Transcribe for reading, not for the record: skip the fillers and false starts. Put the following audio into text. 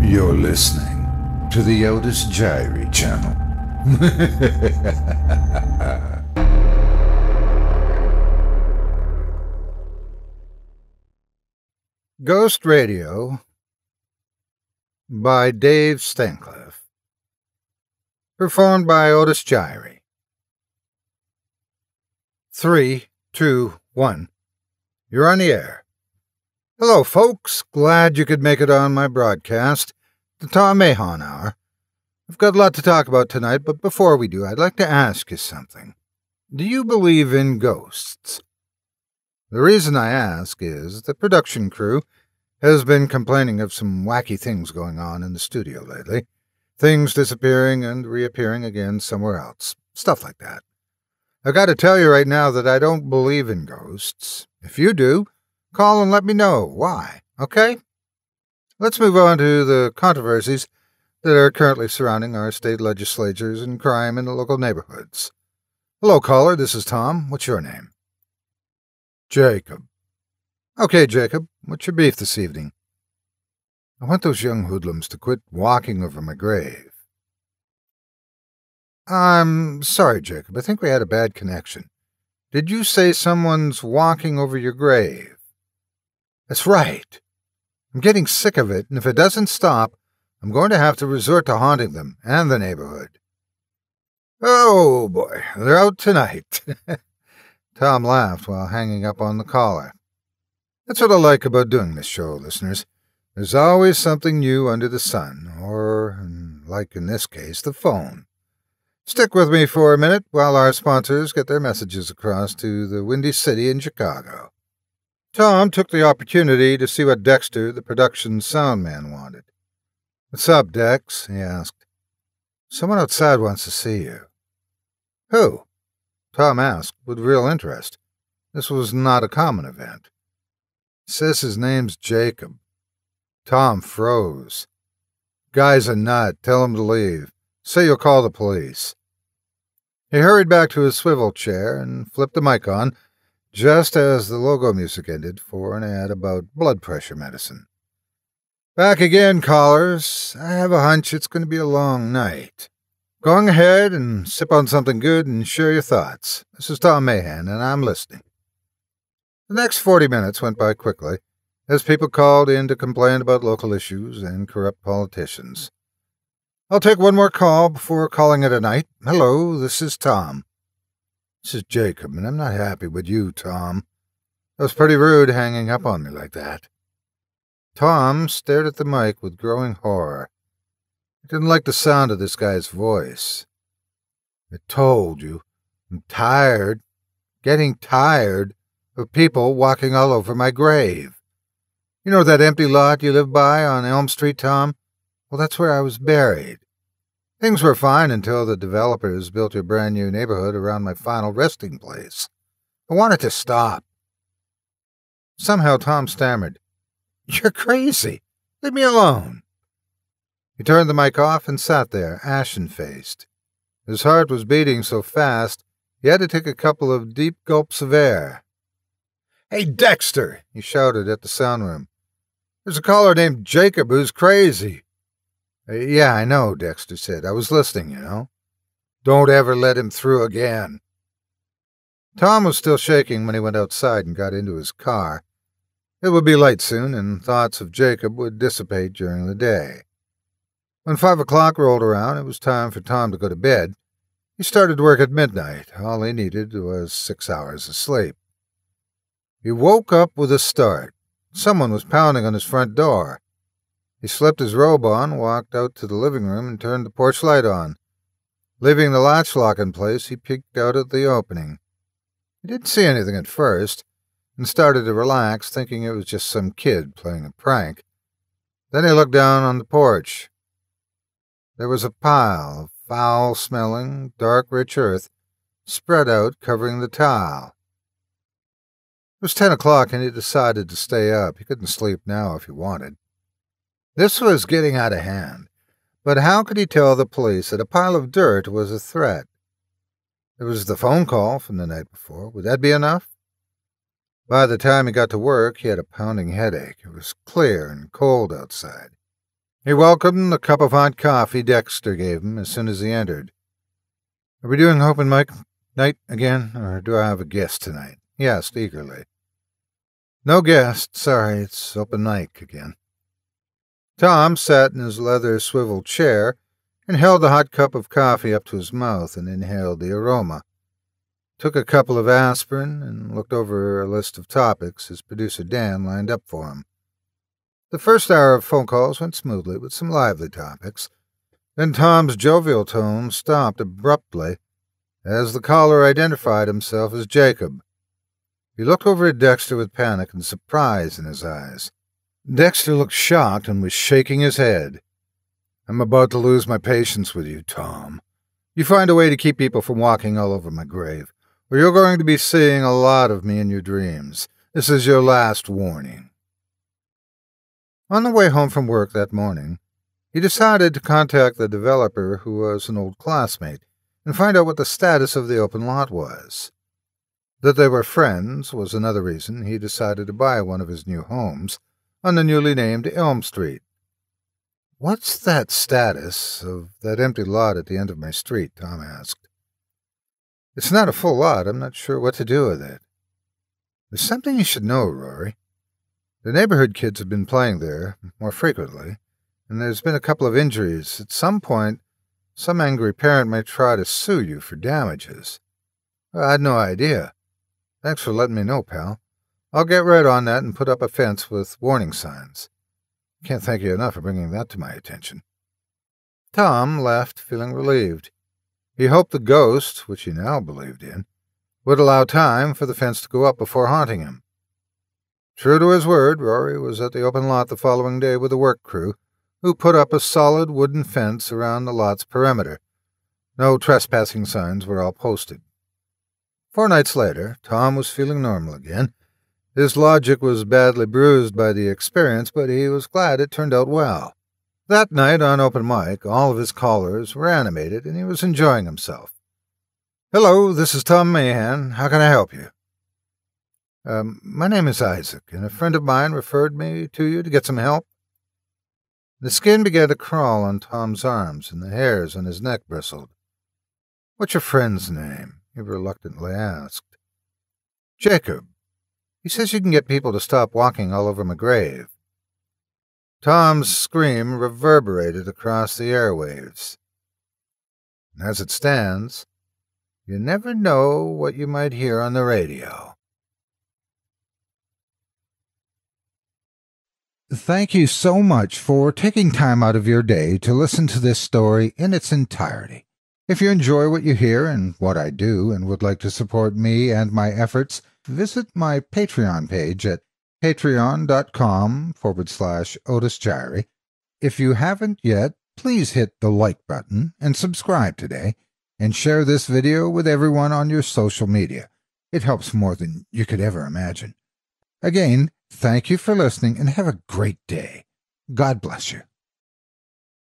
You're listening to the Otis Jiry channel. Ghost Radio by Dave Stancliff. Performed by Otis Jiry. 3, 2, 1. You're on the air. Hello, folks. Glad you could make it on my broadcast, the Tom Mahon Hour. I've got a lot to talk about tonight, but before we do, I'd like to ask you something. Do you believe in ghosts? The reason I ask is the production crew has been complaining of some wacky things going on in the studio lately. Things disappearing and reappearing again somewhere else. Stuff like that. I've got to tell you right now that I don't believe in ghosts. If you do, call and let me know why, okay? Let's move on to the controversies that are currently surrounding our state legislatures and crime in the local neighborhoods. Hello, caller. This is Tom. What's your name? Jacob. Okay, Jacob. What's your beef this evening? I want those young hoodlums to quit walking over my grave. I'm sorry, Jacob. I think we had a bad connection. Did you say someone's walking over your grave? That's right. I'm getting sick of it, and if it doesn't stop, I'm going to have to resort to haunting them and the neighborhood. Oh, boy, they're out tonight. Tom laughed while hanging up on the caller. That's what I like about doing this show, listeners. There's always something new under the sun, or, like in this case, the phone. Stick with me for a minute while our sponsors get their messages across to the Windy City in Chicago. Tom took the opportunity to see what Dexter, the production sound man, wanted. What's up, Dex? He asked. Someone outside wants to see you. Who? Tom asked with real interest. This was not a common event. He says his name's Jacob. Tom froze. Guy's a nut. Tell him to leave. Say you'll call the police. He hurried back to his swivel chair and flipped the mic on, just as the logo music ended for an ad about blood pressure medicine. Back again, callers. I have a hunch it's going to be a long night. Go ahead and sip on something good and share your thoughts. This is Tom Mahon, and I'm listening. The next 40 minutes went by quickly, as people called in to complain about local issues and corrupt politicians. I'll take one more call before calling it a night. Hello, this is Tom. This is Jacob, and I'm not happy with you, Tom. That was pretty rude hanging up on me like that. Tom stared at the mic with growing horror. He didn't like the sound of this guy's voice. I told you, I'm tired, getting tired of people walking all over my grave. You know that empty lot you live by on Elm Street, Tom? Well, that's where I was buried. Things were fine until the developers built a brand-new neighborhood around my final resting place. I wanted to stop. Somehow Tom stammered, You're crazy. Leave me alone. He turned the mic off and sat there, ashen-faced. His heart was beating so fast, he had to take a couple of deep gulps of air. Hey, Dexter, he shouted at the sound room. There's a caller named Jacob who's crazy. Yeah, I know, Dexter said. I was listening, you know. Don't ever let him through again. Tom was still shaking when he went outside and got into his car. It would be late soon, and thoughts of Jacob would dissipate during the day. When 5 o'clock rolled around, it was time for Tom to go to bed. He started work at midnight. All he needed was 6 hours of sleep. He woke up with a start. Someone was pounding on his front door. He slipped his robe on, walked out to the living room, and turned the porch light on. Leaving the latch lock in place, he peeked out at the opening. He didn't see anything at first, and started to relax, thinking it was just some kid playing a prank. Then he looked down on the porch. There was a pile of foul-smelling, dark, rich earth spread out, covering the tile. It was 10 o'clock, and he decided to stay up. He couldn't sleep now if he wanted. This was getting out of hand, but how could he tell the police that a pile of dirt was a threat? There was the phone call from the night before. Would that be enough? By the time he got to work, he had a pounding headache. It was clear and cold outside. He welcomed the cup of hot coffee Dexter gave him as soon as he entered. "Are we doing open mic night again, or do I have a guest tonight?" he asked eagerly. "No guest, sorry, it's open mic again." Tom sat in his leather swivel chair and held the hot cup of coffee up to his mouth and inhaled the aroma. Took a couple of aspirin and looked over a list of topics his producer Dan lined up for him. The first hour of phone calls went smoothly with some lively topics. Then Tom's jovial tone stopped abruptly as the caller identified himself as Jacob. He looked over at Dexter with panic and surprise in his eyes. Dexter looked shocked and was shaking his head. "I'm about to lose my patience with you, Tom. You find a way to keep people from walking all over my grave, or you're going to be seeing a lot of me in your dreams. This is your last warning." On the way home from work that morning, he decided to contact the developer, who was an old classmate, and find out what the status of the open lot was. That they were friends was another reason he decided to buy one of his new homes on the newly named Elm Street. "What's that status of that empty lot at the end of my street?" Tom asked. "It's not a full lot. I'm not sure what to do with it." "There's something you should know, Rory. The neighborhood kids have been playing there more frequently, and there's been a couple of injuries. At some point, some angry parent may try to sue you for damages." "I had no idea. Thanks for letting me know, pal. I'll get right on that and put up a fence with warning signs. Can't thank you enough for bringing that to my attention." Tom left, feeling relieved. He hoped the ghost, which he now believed in, would allow time for the fence to go up before haunting him. True to his word, Rory was at the open lot the following day with a work crew, who put up a solid wooden fence around the lot's perimeter. No trespassing signs were all posted. 4 nights later, Tom was feeling normal again. His logic was badly bruised by the experience, but he was glad it turned out well. That night on open mic, all of his callers were animated, and he was enjoying himself. "Hello, this is Tom Mahan. How can I help you?" My name is Isaac, and a friend of mine referred me to you to get some help." The skin began to crawl on Tom's arms, and the hairs on his neck bristled. "What's your friend's name?" he reluctantly asked. "Jacob. He says you can get people to stop walking all over my grave." Tom's scream reverberated across the airwaves. As it stands, you never know what you might hear on the radio. Thank you so much for taking time out of your day to listen to this story in its entirety. If you enjoy what you hear and what I do and would like to support me and my efforts, visit my Patreon page at patreon.com/Otis Jiry. If you haven't yet, please hit the like button and subscribe today, and share this video with everyone on your social media. It helps more than you could ever imagine. Again, thank you for listening and have a great day. God bless you.